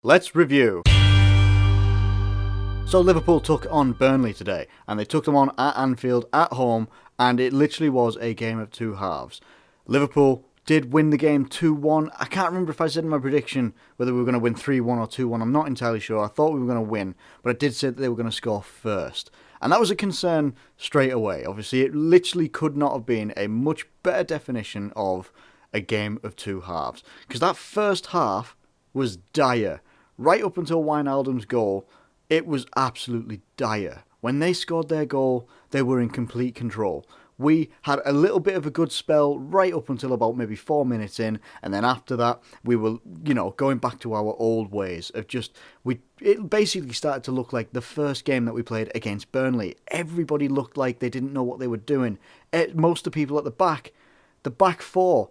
Let's review. So Liverpool took on Burnley today, and they took them on at Anfield, at home, and it literally was a game of two halves. Liverpool did win the game 2-1. I can't remember if I said in my prediction whether we were going to win 3-1 or 2-1. I'm not entirely sure. I thought we were going to win, but I did say that they were going to score first. And that was a concern straight away. Obviously, it literally could not have been a much better definition of a game of two halves. Because that first half was dire. Right up until Wijnaldum's goal, it was absolutely dire. When they scored their goal, they were in complete control. We had a little bit of a good spell right up until about maybe 4 minutes in, and then after that, we were, going back to our old ways of it basically started to look like the first game that we played against Burnley. Everybody looked like they didn't know what they were doing. Most of the people at the back four,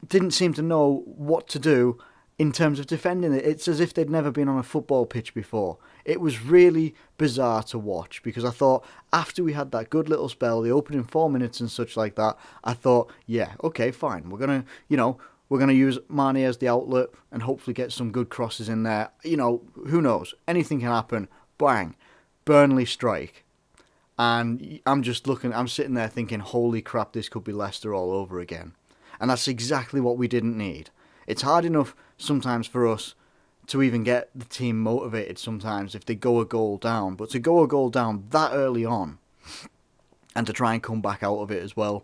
didn't seem to know what to do in terms of defending it. It's as if they'd never been on a football pitch before. It was really bizarre to watch, because I thought after we had that good little spell, the opening 4 minutes and such like that, I thought, yeah, okay, fine. We're gonna use Mane as the outlet and hopefully get some good crosses in there. Who knows? Anything can happen. Bang, Burnley strike. And I'm sitting there thinking, holy crap, this could be Leicester all over again. And that's exactly what we didn't need. It's hard enough sometimes for us to even get the team motivated sometimes if they go a goal down. But to go a goal down that early on and to try and come back out of it as well,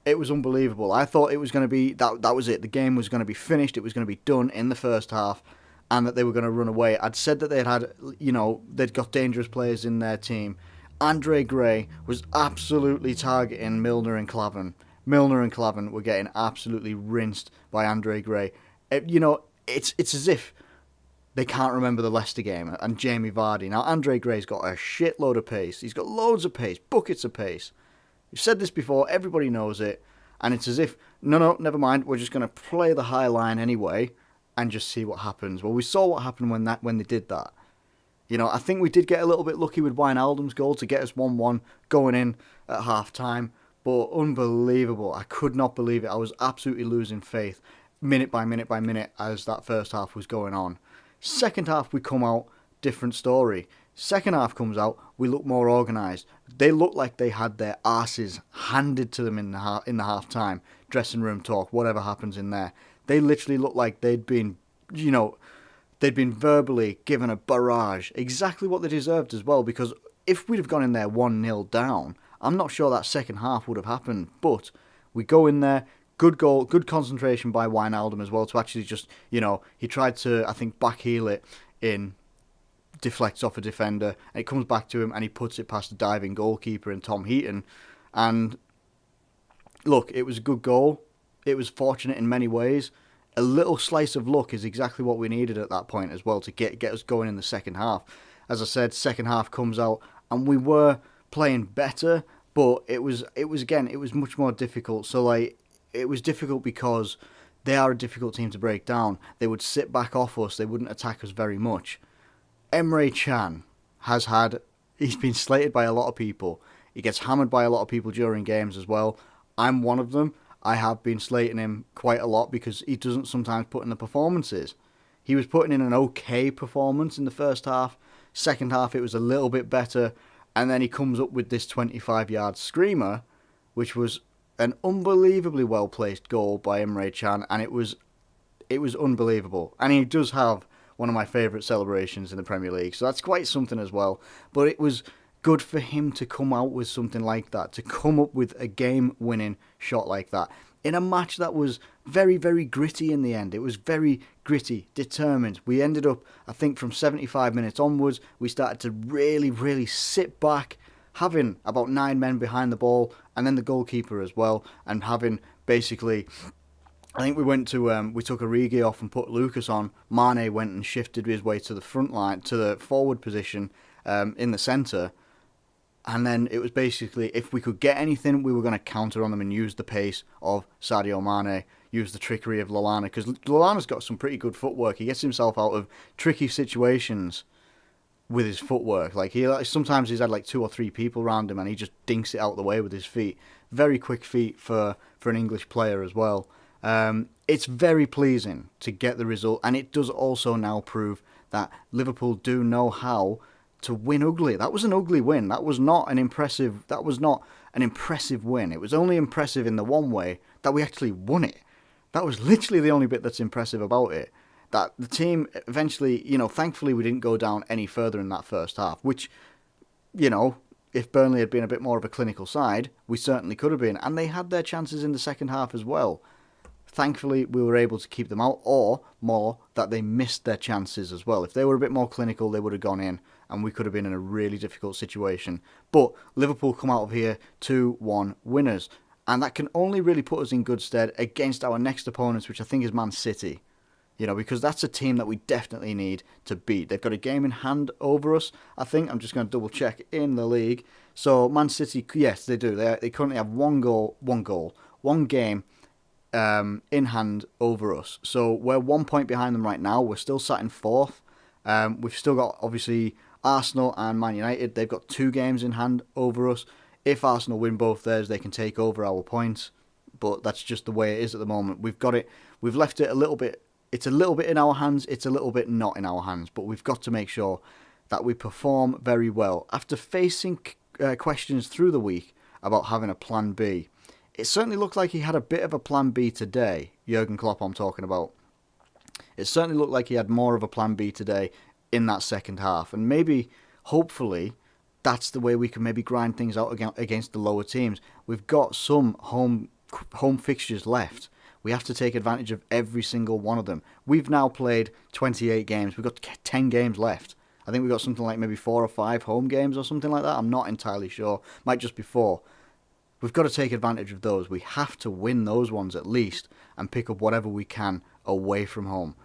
it was unbelievable. I thought it was going to be, that was it. The game was going to be finished. It was going to be done in the first half and that they were going to run away. I'd said that they'd got dangerous players in their team. Andre Gray was absolutely targeting Milner and Klavan. Milner and Klavan were getting absolutely rinsed by Andre Gray. It's as if they can't remember the Leicester game and Jamie Vardy. Now, Andre Gray's got a shitload of pace. He's got loads of pace, buckets of pace. We've said this before, everybody knows it. And it's as if, no, never mind, we're just going to play the high line anyway and just see what happens. Well, we saw what happened when they did that. I think we did get a little bit lucky with Wijnaldum's goal to get us 1-1 going in at half-time. But unbelievable. I could not believe it. I was absolutely losing faith minute by minute by minute as that first half was going on. Second half, we come out, different story. Second half comes out, we look more organised. They look like they had their arses handed to them in the half-time. Dressing room talk, whatever happens in there. They literally looked like they'd been verbally given a barrage. Exactly what they deserved as well, because if we'd have gone in there 1-0 down, I'm not sure that second half would have happened, but we go in there, good goal, good concentration by Wijnaldum as well to actually just, he tried to, I think, backheel it in, deflects off a defender, and it comes back to him, and he puts it past the diving goalkeeper in Tom Heaton. And look, it was a good goal. It was fortunate in many ways. A little slice of luck is exactly what we needed at that point as well to get us going in the second half. As I said, second half comes out, and we were playing better, but it was much more difficult. So it was difficult because they are a difficult team to break down. They would sit back off us. They wouldn't attack us very much. Emre Can he's been slated by a lot of people. He gets hammered by a lot of people during games as well. I'm one of them. I have been slating him quite a lot because he doesn't sometimes put in the performances. He was putting in an okay performance in the first half. Second half, it was a little bit better. And then he comes up with this 25-yard screamer, which was an unbelievably well-placed goal by Emre Can, and it was unbelievable. And he does have one of my favourite celebrations in the Premier League, so that's quite something as well. But it was good for him to come out with something like that, to come up with a game-winning shot like that, in a match that was very, very gritty in the end. It was very gritty, determined. We ended up, I think, from 75 minutes onwards, we started to really, really sit back, having about 9 men behind the ball, and then the goalkeeper as well, and having basically, I think we took Origi off and put Lucas on. Mane went and shifted his way to the front line, to the forward position in the centre. And then it was basically, if we could get anything, we were going to counter on them and use the pace of Sadio Mane, use the trickery of Lallana, because Lallana's got some pretty good footwork. He gets himself out of tricky situations with his footwork. Sometimes he's had 2 or 3 people around him and he just dinks it out the way with his feet. Very quick feet for an English player as well. it's very pleasing to get the result, and it does also now prove that Liverpool do know how to win ugly. That was an ugly win. That was not an impressive. That was not an impressive win. It was only impressive in the one way that we actually won it. That was literally the only bit that's impressive about it. That the team eventually, thankfully we didn't go down any further in that first half, which, if Burnley had been a bit more of a clinical side, we certainly could have been. And they had their chances in the second half as well. Thankfully, we were able to keep them out, or more, that they missed their chances as well. If they were a bit more clinical, they would have gone in, and we could have been in a really difficult situation. But Liverpool come out of here 2-1 winners, and that can only really put us in good stead against our next opponents, which I think is Man City. Because that's a team that we definitely need to beat. They've got a game in hand over us, I think. I'm just going to double check in the league. So Man City, yes, they do. They currently have one game in hand over us. So we're 1 point behind them right now. We're still sat in fourth. We've still got, obviously, Arsenal and Man United. They've got 2 games in hand over us. If Arsenal win both theirs, they can take over our points. But that's just the way it is at the moment. We've got it. We've left it a little bit. It's a little bit in our hands. It's a little bit not in our hands. But we've got to make sure that we perform very well. After facing questions through the week about having a plan B, it certainly looked like he had a bit of a plan B today. Jurgen Klopp, I'm talking about. It certainly looked like he had more of a plan B today in that second half. And maybe, hopefully, that's the way we can maybe grind things out against the lower teams. We've got some home fixtures left. We have to take advantage of every single one of them. We've now played 28 games. We've got 10 games left. I think we've got something like maybe 4 or 5 home games or something like that. I'm not entirely sure. Might just be 4. We've got to take advantage of those. We have to win those ones at least and pick up whatever we can away from home.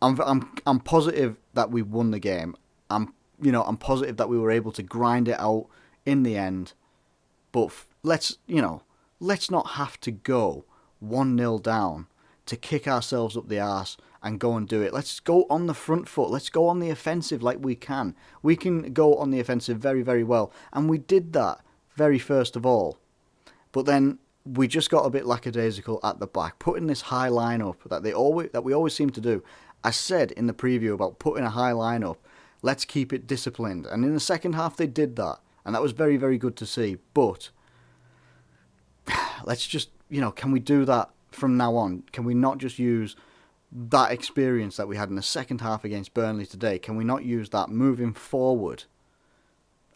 I'm positive that we won the game. I'm positive that we were able to grind it out in the end. But let's not have to go 1-0 down to kick ourselves up the arse and go and do it. Let's go on the front foot. Let's go on the offensive like we can. We can go on the offensive very, very well. And we did that very first of all. But then we just got a bit lackadaisical at the back, putting this high line up that we always seem to do. I said in the preview about putting a high line up, let's keep it disciplined. And in the second half they did that. And that was very, very good to see. But let's just, can we do that from now on? Can we not just use that experience that we had in the second half against Burnley today? Can we not use that moving forward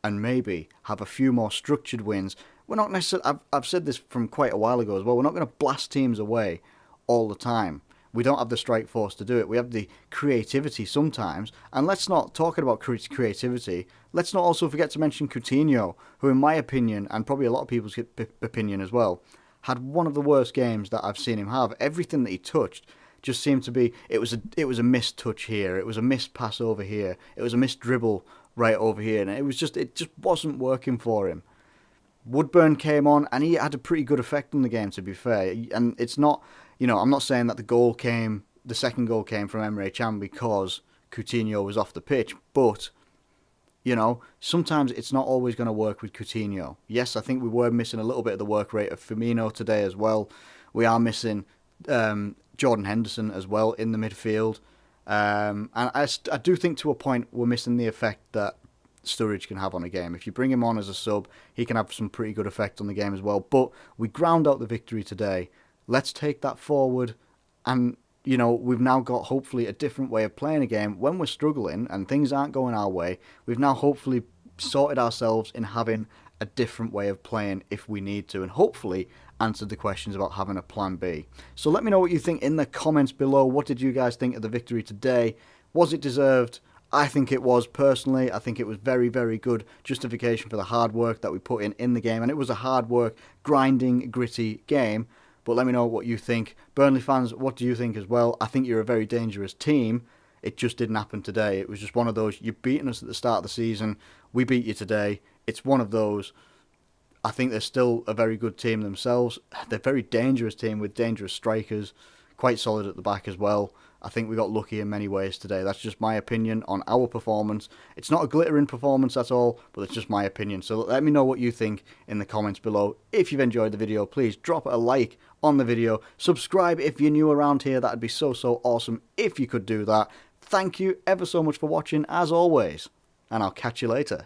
and maybe have a few more structured wins? We're not necessarily, I've said this from quite a while ago as well, we're not going to blast teams away all the time. We don't have the strike force to do it. We have the creativity sometimes. And let's not, talking about creativity, let's not also forget to mention Coutinho, who in my opinion, and probably a lot of people's opinion as well, had one of the worst games that I've seen him have. Everything that he touched just seemed to be, it was a missed touch here, it was a missed pass over here, it was a missed dribble right over here, and it just wasn't working for him. Woodburn came on and he had a pretty good effect on the game, to be fair. And it's not, I'm not saying that the second goal came from Emre Can because Coutinho was off the pitch, but sometimes it's not always going to work with Coutinho. Yes, I think we were missing a little bit of the work rate of Firmino today as well. We are missing Jordan Henderson as well in the midfield. And I do think to a point we're missing the effect that Sturridge can have on a game. If you bring him on as a sub, he can have some pretty good effect on the game as well. But we ground out the victory today. Let's take that forward and we've now got hopefully a different way of playing a game. When we're struggling and things aren't going our way, we've now hopefully sorted ourselves in having a different way of playing if we need to, and hopefully answered the questions about having a plan B. So let me know what you think in the comments below. What did you guys think of the victory today? Was it deserved? I think it was, personally. I think it was very, very good justification for the hard work that we put in the game, and it was a hard work, grinding, gritty game. But let me know what you think. Burnley fans, what do you think as well? I think you're a very dangerous team. It just didn't happen today. It was just one of those, you've beaten us at the start of the season. We beat you today. It's one of those. I think they're still a very good team themselves. They're a very dangerous team with dangerous strikers. Quite solid at the back as well. I think we got lucky in many ways today. That's just my opinion on our performance. It's not a glittering performance at all, but it's just my opinion. So let me know what you think in the comments below. If you've enjoyed the video, please drop a like on the video. Subscribe if you're new around here. That'd be so awesome if you could do that. Thank you ever so much for watching, as always, and I'll catch you later.